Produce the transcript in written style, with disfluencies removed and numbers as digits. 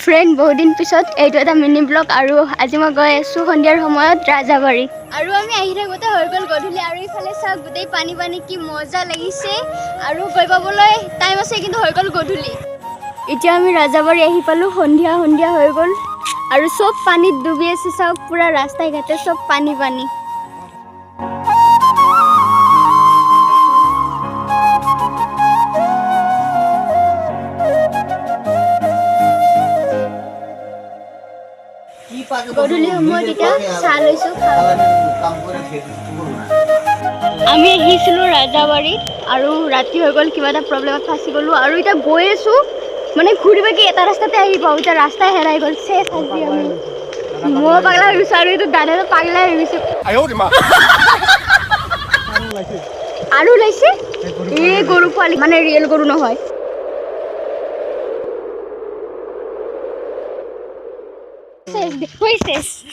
friend বহুত দিন পিছত এইটো এটা মিনি ব্লগ আৰু আজি মই গৈ আছোঁ সন্ধিয়াৰ সময়ত ৰাজাবাৰী আৰু আমি আহি থাকোঁতে হৈ গ'ল গধূলি আৰু ইফালে চাওক গোটেই পানী পানী কি মজা লাগিছে আৰু গৈ পাবলৈ টাইম আছে কিন্তু হৈ গ'ল গধূলি এতিয়া আমি ৰাজাবাৰী আহি পালোঁ সন্ধিয়া সন্ধিয়া হৈ গ'ল আৰু চব পানীত ডুবি আছে চাওক পুৰা ৰাস্তাই ঘাটে চব পানী পানী গধূলি সময়ত এতিয়া চাহ লৈছোঁ আমি আহিছিলোঁ ৰাজাবাৰীত আৰু ৰাতি হৈ গ'ল কিবা এটা প্ৰব্লেমত ফাঁচি গ'লোঁ আৰু এতিয়া গৈ আছোঁ মানে ঘূৰিবাকি এটা ৰাস্তাতে আহি পাওঁ এতিয়া ৰাস্তাই হেৰাই গ'ল চেছ আজি আমি মই পাগলা হৈ গৈছোঁ আৰু এইটো দাদাটো পাগলাই হৈ গৈছোঁ আৰু ওলাইছে এই গৰু পোৱালি মানে ৰিয়েল গৰু নহয় চেছ